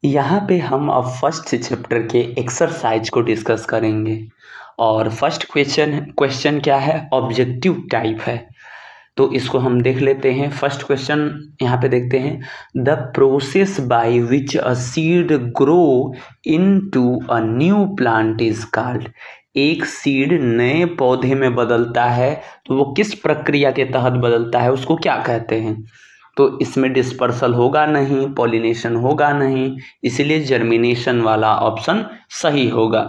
यहाँ पे हम अब फर्स्ट चैप्टर के एक्सरसाइज को डिस्कस करेंगे और फर्स्ट क्वेश्चन क्या है, ऑब्जेक्टिव टाइप है। तो इसको हम देख लेते हैं। फर्स्ट क्वेश्चन यहाँ पे देखते हैं, the process by which a seed grow into a new plant is called. एक सीड नए पौधे में बदलता है तो वो किस प्रक्रिया के तहत बदलता है, उसको क्या कहते हैं। तो इसमें डिस्पर्सल होगा नहीं, पॉलिनेशन होगा नहीं, इसीलिए जर्मिनेशन वाला ऑप्शन सही होगा।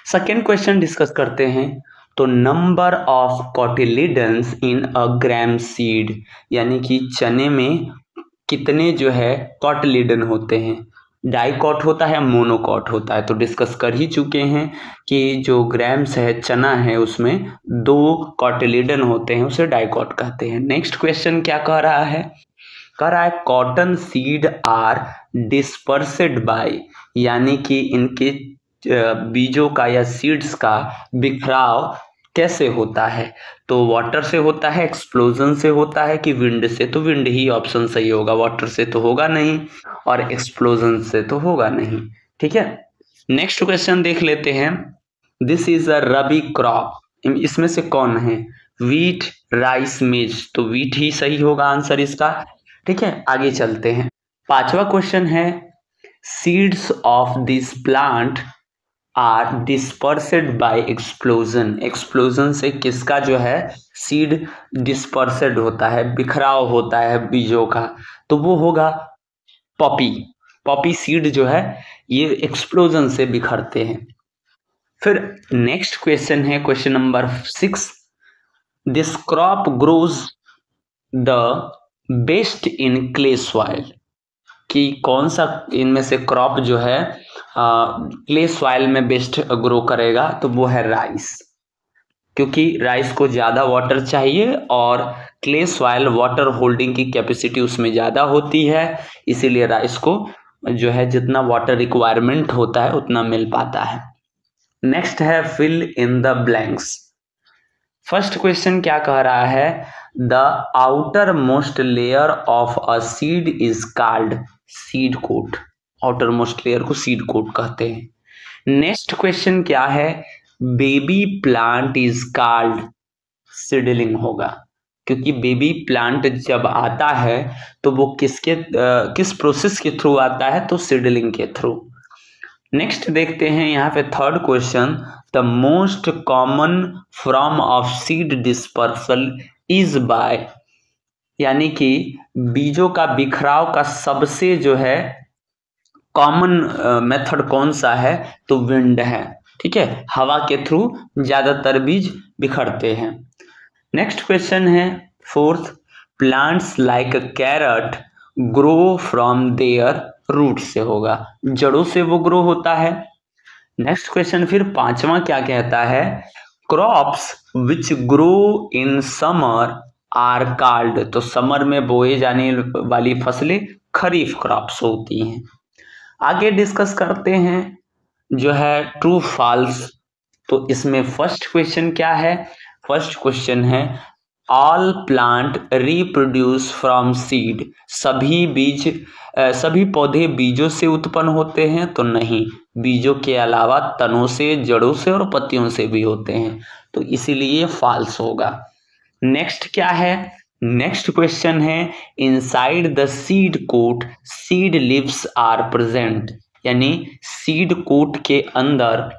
सेकेंड क्वेश्चन डिस्कस करते हैं। तो number of cotyledons in a gram seed, यानी कि चने में कितने जो है कॉटिलिडन होते हैं। डाइकॉट होता है, मोनोकॉट होता है, तो डिस्कस कर ही चुके हैं कि जो ग्राम्स है चना है उसमें 2 कॉटिलिडन होते हैं, उसे डाइकॉट कहते हैं। नेक्स्ट क्वेश्चन क्या कह रहा है, कह रहा है cotton seed are dispersed bye, यानी कि इनके बीजों का या सीड्स का बिखराव कैसे होता है। तो वाटर से होता है, एक्सप्लोजन से होता है कि विंड से। तो विंड ही ऑप्शन सही होगा, वाटर से तो होगा नहीं और एक्सप्लोजन से तो होगा नहीं। ठीक है, नेक्स्ट क्वेश्चन देख लेते हैं। This is a rabi crop, इसमें से कौन है, वीट, राइस, मेज। तो वीट ही सही होगा आंसर इसका। ठीक है, आगे चलते हैं। पांचवा क्वेश्चन है, seeds of this plant are dispersed by explosion. Explosion से किसका जो है सीड डिस्पर्सेड होता है, बिखराव होता है बीजों का, तो वो होगा पॉपी। पॉपी सीड जो है ये एक्सप्लोजन से बिखरते हैं। फिर नेक्स्ट क्वेश्चन है question number 6, this crop grows the best in clay soil, कि कौन सा इनमें से क्रॉप जो है क्ले सॉइल में बेस्ट ग्रो करेगा। तो वो है राइस, क्योंकि राइस को ज़्यादा वाटर चाहिए और क्ले सॉइल वाटर होल्डिंग की कैपेसिटी उसमें ज़्यादा होती है, इसीलिए राइस को जो है जितना वाटर रिक्वायरमेंट होता है उतना मिल पाता है। नेक्स्ट है fill in the blanks. First question क्या कह रहा है, the outer most layer of a seed is called seed coat. Outer most layer को सीड कोट कहते हैं। नेक्स्ट क्वेश्चन क्या है, baby plant is called seedling होगा, क्योंकि बेबी प्लांट जब आता है तो वो किस प्रोसेस के थ्रू आता है, तो सीडलिंग के थ्रू। नेक्स्ट देखते हैं यहाँ पे third question, the most common form of seed dispersal is by, यानी कि बीजों का बिखराव का सबसे जो है कॉमन मेथड कौन सा है, तो विंड है। ठीक है, हवा के थ्रू ज्यादातर बीज बिखरते हैं। नेक्स्ट क्वेश्चन है fourth, plants like carrot grow from their root से होगा, जड़ों से वो ग्रो होता है। नेक्स्ट क्वेश्चन फिर पांचवा क्या कहता है, crops which grow in summer are called, तो समर में बोए जाने वाली फसलें खरीफ क्रॉप्स होती हैं। आगे डिस्कस करते हैं जो है ट्रू फॉल्स। तो इसमें फर्स्ट क्वेश्चन क्या है, फर्स्ट क्वेश्चन है all plant reproduce from seed, सभी पौधे बीजों से उत्पन्न होते हैं, तो नहीं, बीजों के अलावा तनों से, जड़ों से और पत्तियों से भी होते हैं, तो इसीलिए फॉल्स होगा। नेक्स्ट क्या है, नेक्स्ट क्वेश्चन है inside the seed coat seed leaves are present, यानी सीड कोट के अंदर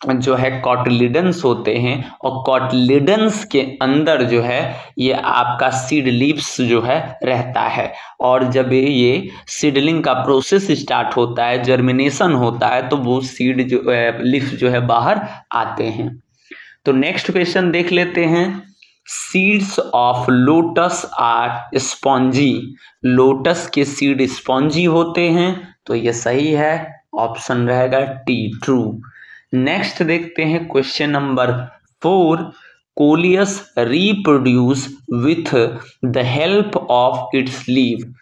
जो है कॉटिलिडन्स होते हैं और कॉटिलिडन्स के अंदर जो है ये आपका सीड लीव्स जो है रहता है, और जब ये सीडलिंग का प्रोसेस स्टार्ट होता है, जर्मिनेशन होता है, तो वो सीड जो लीफ जो है बाहर आते हैं। तो नेक्स्ट क्वेश्चन देख लेते हैं, seeds of lotus are spongy, lotus के सीड स्पॉन्जी होते हैं, तो ये सही है, ऑप्शन रहेगा टी, ट्रू। नेक्स्ट देखते हैं question number 4, coleus reproduce with the help of its leave,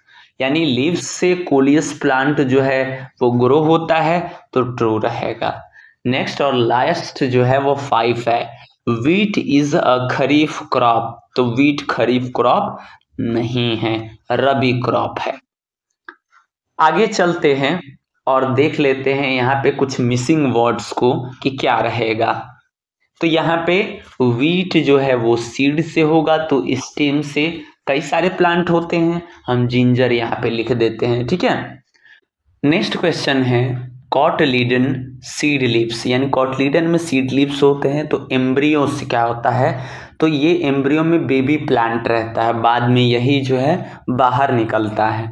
यानी लीव्स से कोलियस प्लांट जो है वो ग्रो होता है, तो ट्रू रहेगा। नेक्स्ट और लास्ट जो है वो 5 है, wheat is a kharif crop, तो वीट खरीफ क्रॉप नहीं है, रबी क्रॉप है। आगे चलते हैं और देख लेते हैं यहाँ पे कुछ मिसिंग वर्ड्स को कि क्या रहेगा। तो यहाँ पे वीट जो है वो सीड से होगा, तो स्टेम से कई सारे प्लांट होते हैं, हम जिंजर यहाँ पे लिख देते हैं, ठीक है। नेक्स्ट क्वेश्चन है कॉटलीडन सीड लीव्स, यानी कॉटलीडन में सीड लीव्स होते हैं, तो एम्ब्रियो से क्या होता है, तो ये एम्ब्रियो में बेबी प्लांट रहता है, बाद में यही जो है बाहर निकलता है।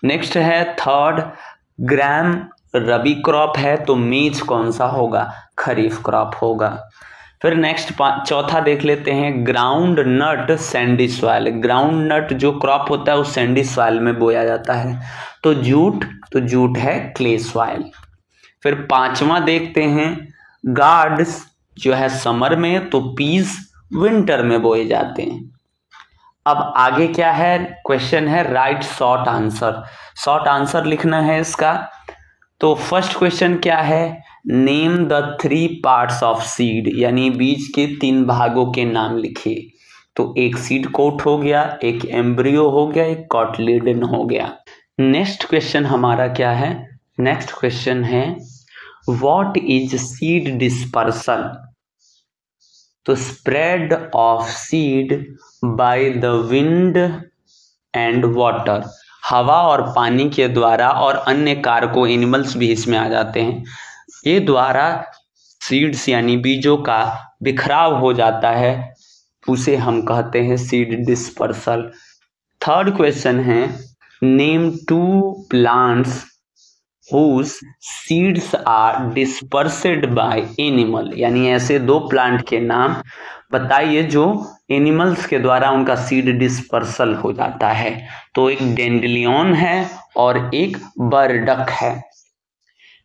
नेक्स्ट है थर्ड ग्राम रबी क्रॉप है, तो मेज कौन सा होगा, खरीफ क्रॉप होगा। फिर नेक्स्ट चौथा देख लेते हैं groundnut sandy soil, groundnut जो क्रॉप होता है वो सैंडी सॉइल में बोया जाता है, तो जूट है क्ले सॉइल। फिर पांचवा देखते हैं गार्ड्स जो है समर में, तो पीस विंटर में बोए जाते हैं। अब आगे क्या है, क्वेश्चन है right short answer, short answer लिखना है इसका। तो फर्स्ट क्वेश्चन क्या है, name the 3 parts of seed, यानी बीज के 3 भागों के नाम लिखिए। तो एक सीड कोट हो गया, एक एम्ब्रियो हो गया, एक कॉटलीडन हो गया। नेक्स्ट क्वेश्चन हमारा क्या है, नेक्स्ट क्वेश्चन है व्हाट इज सीड डिस्पर्सल, तो spread of seed by the wind and water, हवा और पानी के द्वारा, और अन्य कारकों एनिमल्स भी इसमें आ जाते हैं, ये द्वारा सीड्स यानी बीजों का बिखराव हो जाता है, उसे हम कहते हैं सीड डिस्पर्सल। थर्ड क्वेश्चन है name 2 plants whose seeds are dispersed by animal, यानी ऐसे 2 प्लांट के नाम बताइए जो एनिमल्स के द्वारा उनका सीड डिस्पर्सल हो जाता है। तो एक डेंडलियन है और एक बर्डक है।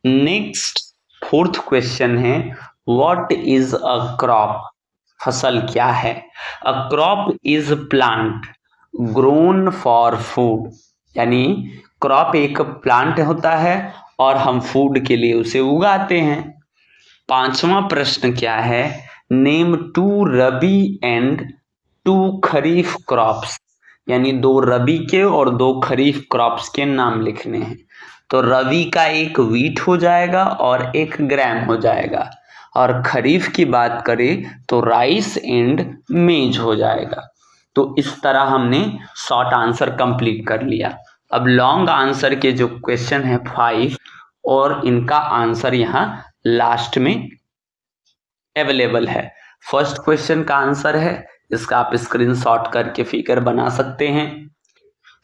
नेक्स्ट फोर्थ क्वेश्चन है व्हाट इज अ क्रॉप, फसल क्या है। A crop is plant grown for food, यानी क्रॉप एक प्लांट होता है और हम फूड के लिए उसे उगाते हैं। पांचवा प्रश्न क्या है, name 2 rabi and 2 kharif crops, यानी 2 रबी के और 2 खरीफ क्रॉप्स के नाम लिखने हैं। तो रबी का एक वीट हो जाएगा और एक ग्राम हो जाएगा, और खरीफ की बात करें तो राइस एंड मेज हो जाएगा। तो इस तरह हमने शॉर्ट आंसर कंप्लीट कर लिया। अब लॉन्ग आंसर के जो क्वेश्चन है 5, और इनका आंसर यहाँ लास्ट में अवेलेबल है। फर्स्ट क्वेश्चन का आंसर है, इसका आप स्क्रीनशॉट करके फिगर बना सकते हैं।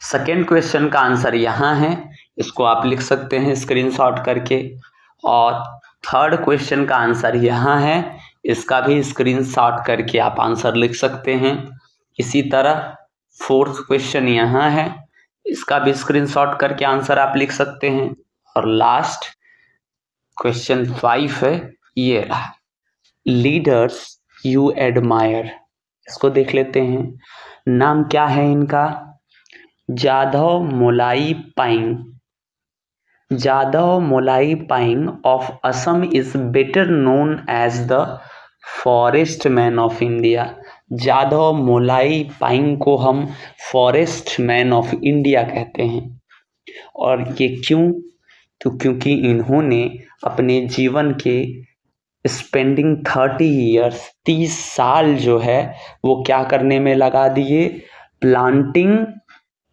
सेकेंड क्वेश्चन का आंसर यहाँ है, इसको आप लिख सकते हैं स्क्रीनशॉट करके। और थर्ड क्वेश्चन का आंसर यहाँ है, इसका भी स्क्रीनशॉट करके आप आंसर लिख सकते हैं। इसी तरह फोर्थ क्वेश्चन यहाँ है, इसका भी स्क्रीनशॉट करके आंसर आप लिख सकते हैं। और लास्ट क्वेश्चन 5 है, ये रहा लीडर्स यू एडमायर, इसको देख लेते हैं। नाम क्या है इनका, Jadav Molai Payeng, Jadav Molai Payeng of Assam is better known as the forest man of India. Jadav Molai Payeng को हम फॉरेस्ट मैन ऑफ इंडिया कहते हैं। और ये क्यों, तो क्योंकि इन्होंने अपने जीवन के स्पेंडिंग 30 ईयर्स 30 साल जो है वो क्या करने में लगा दिए, प्लांटिंग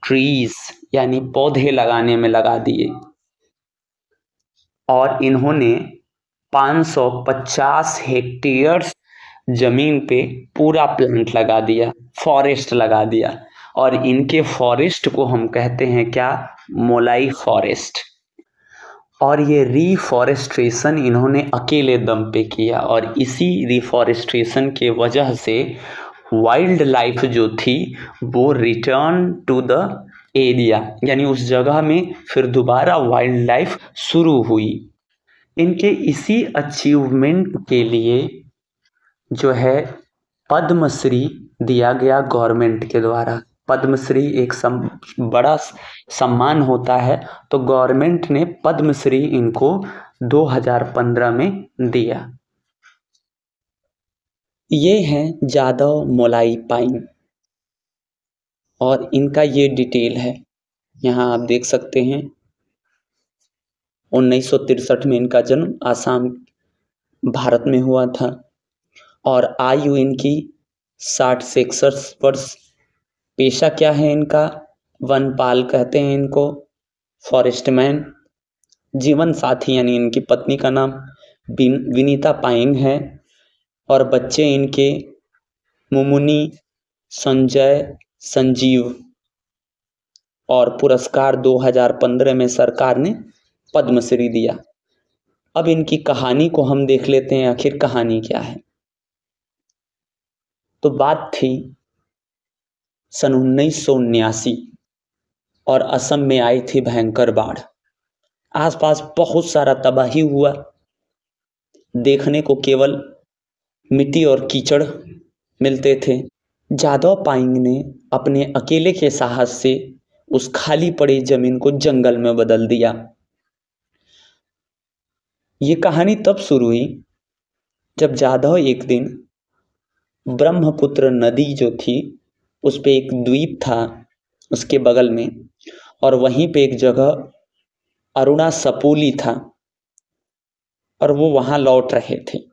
ट्रीज, यानी पौधे लगाने में लगा दिए। और इन्होंने 550 हेक्टेयर जमीन पे पूरा प्लांट लगा दिया, फॉरेस्ट लगा दिया। और इनके फॉरेस्ट को हम कहते हैं क्या, मोलाई फॉरेस्ट। और ये रिफॉरेस्ट्रेशन इन्होंने अकेले दम पे किया, और इसी रिफॉरेस्ट्रेशन के वजह से वाइल्ड लाइफ जो थी वो रिटर्न टू द एरिया, यानी उस जगह में फिर दोबारा वाइल्ड लाइफ शुरू हुई। इनके इसी अचीवमेंट के लिए जो है पद्मश्री दिया गया गवर्नमेंट के द्वारा। पद्मश्री एक बड़ा सम्मान होता है, तो गवर्नमेंट ने पद्मश्री इनको 2015 में दिया। ये हैं जाधव मोलाई पाइंग, और इनका ये डिटेल है, यहाँ आप देख सकते हैं। 1963 में इनका जन्म आसाम भारत में हुआ था और आयु इनकी 60 से 61 वर्ष। पेशा क्या है इनका? वनपाल कहते हैं इनको, फॉरेस्टमैन। जीवन साथी यानी इनकी पत्नी का नाम विनीता पाइंग है और बच्चे इनके मुमुनी, संजय, संजीव। और पुरस्कार 2015 में सरकार ने पद्मश्री दिया। अब इनकी कहानी को हम देख लेते हैं, आखिर कहानी क्या है। तो बात थी सन 1979 और असम में आई थी भयंकर बाढ़। आसपास बहुत सारा तबाही हुआ, देखने को केवल मिट्टी और कीचड़ मिलते थे। जादव पायेंग ने अपने अकेले के साहस से उस खाली पड़ी जमीन को जंगल में बदल दिया। ये कहानी तब शुरू हुई जब जादव एक दिन ब्रह्मपुत्र नदी जो थी उस पे एक द्वीप था उसके बगल में, और वहीं पे एक जगह अरुणा सपोली था और वो वहां लौट रहे थे।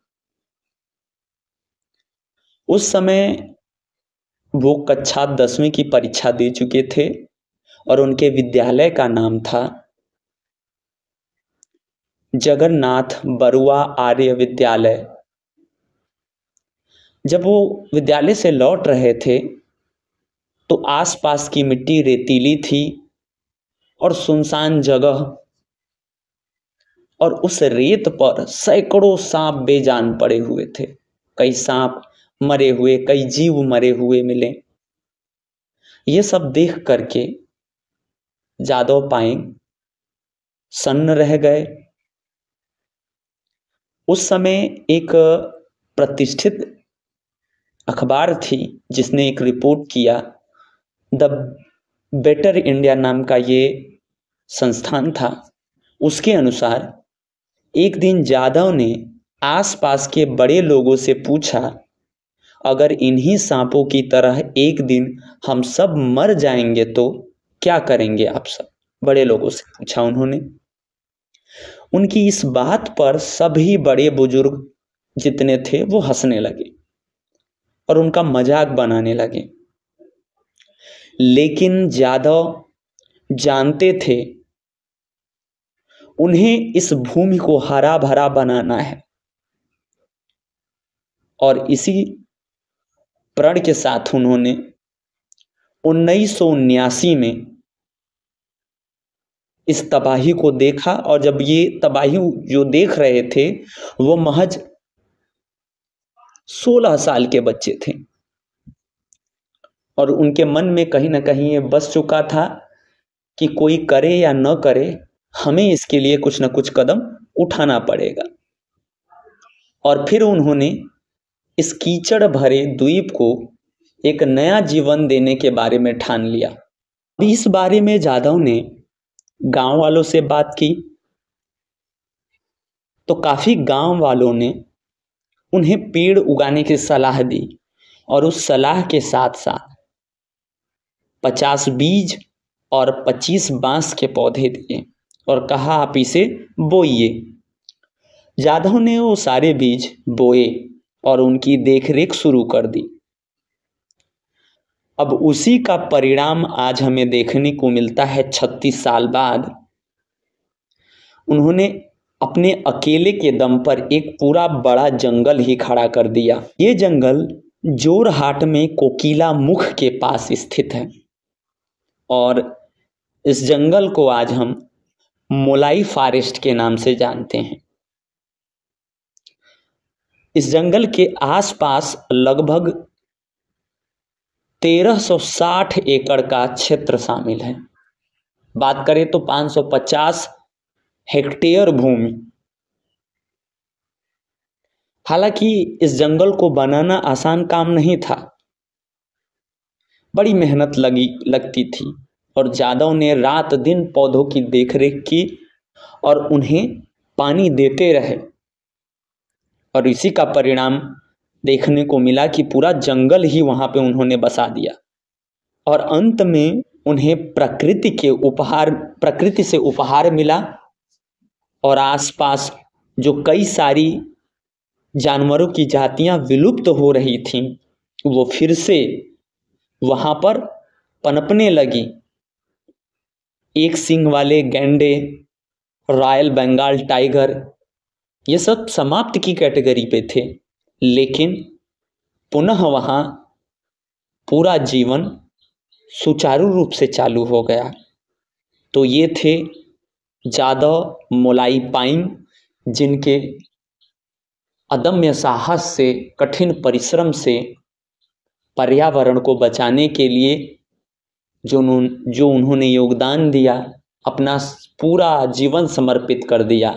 उस समय वो कक्षा 10वीं की परीक्षा दे चुके थे और उनके विद्यालय का नाम था जगन्नाथ बरुआ आर्य विद्यालय। जब वो विद्यालय से लौट रहे थे तो आसपास की मिट्टी रेतीली थी और सुनसान जगह, और उस रेत पर सैकड़ों सांप बेजान पड़े हुए थे। कई सांप मरे हुए, कई जीव मरे हुए मिले। ये सब देख करके जादव पायेंग सन्न रह गए। उस समय एक प्रतिष्ठित अखबार थी जिसने एक रिपोर्ट किया, द बेटर इंडिया नाम का ये संस्थान था। उसके अनुसार एक दिन जादव ने आसपास के बड़े लोगों से पूछा, अगर इन्हीं सांपों की तरह एक दिन हम सब मर जाएंगे तो क्या करेंगे आप सब? बड़े लोगों से पूछा उन्होंने। उनकी इस बात पर सभी बड़े बुजुर्ग जितने थे वो हंसने लगे और उनका मजाक बनाने लगे। लेकिन जादव जानते थे उन्हें इस भूमि को हरा भरा बनाना है, और इसी प्रण के साथ उन्होंने 1979 में इस तबाही को देखा। और जब ये तबाही जो देख रहे थे वो महज 16 साल के बच्चे थे, और उनके मन में कहीं ना कहीं ये बस चुका था कि कोई करे या न करे, हमें इसके लिए कुछ न कुछ कदम उठाना पड़ेगा। और फिर उन्होंने इस कीचड़ भरे द्वीप को एक नया जीवन देने के बारे में ठान लिया। इस बारे में जादव ने गांव वालों से बात की तो काफी गांव वालों ने उन्हें पेड़ उगाने की सलाह दी, और उस सलाह के साथ साथ 50 बीज और 25 बांस के पौधे दिए और कहा, आप इसे बोइए। जादव ने वो सारे बीज बोए और उनकी देखरेख शुरू कर दी। अब उसी का परिणाम आज हमें देखने को मिलता है 36 साल बाद। उन्होंने अपने अकेले के दम पर एक पूरा बड़ा जंगल ही खड़ा कर दिया। ये जंगल जोरहाट में कोकिला मुख के पास स्थित है, और इस जंगल को आज हम मोलाई फॉरेस्ट के नाम से जानते हैं। इस जंगल के आसपास लगभग 1360 एकड़ का क्षेत्र शामिल है। बात करें तो 550 हेक्टेयर भूमि। हालांकि इस जंगल को बनाना आसान काम नहीं था, बड़ी मेहनत लगती थी, और जादव ने रात दिन पौधों की देखरेख की और उन्हें पानी देते रहे, और इसी का परिणाम देखने को मिला कि पूरा जंगल ही वहां पे उन्होंने बसा दिया। और अंत में उन्हें प्रकृति से उपहार मिला और आसपास जो कई सारी जानवरों की जातियां विलुप्त हो रही थीं वो फिर से वहाँ पर पनपने लगी। एक सींग वाले गैंडे, रॉयल बंगाल टाइगर, ये सब समाप्त की कैटेगरी पे थे, लेकिन पुनः वहाँ पूरा जीवन सुचारू रूप से चालू हो गया। तो ये थे जादव मोलाई पाइंग, जिनके अदम्य साहस से, कठिन परिश्रम से पर्यावरण को बचाने के लिए जो उन्होंने योगदान दिया, अपना पूरा जीवन समर्पित कर दिया।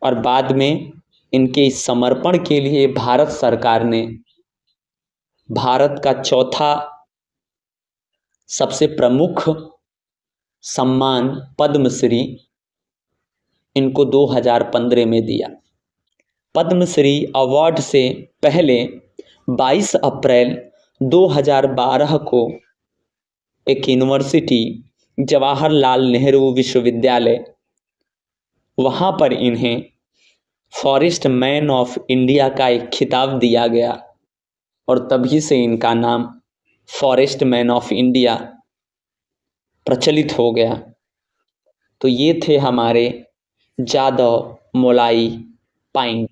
और बाद में इनके इस समर्पण के लिए भारत सरकार ने भारत का चौथा सबसे प्रमुख सम्मान पद्मश्री इनको 2015 में दिया। पद्मश्री अवार्ड से पहले 22 अप्रैल 2012 को एक यूनिवर्सिटी, जवाहरलाल नेहरू विश्वविद्यालय, वहाँ पर इन्हें फॉरेस्ट मैन ऑफ इंडिया का एक खिताब दिया गया और तभी से इनका नाम फॉरेस्ट मैन ऑफ इंडिया प्रचलित हो गया। तो ये थे हमारे जादव मोलाई पाइंग।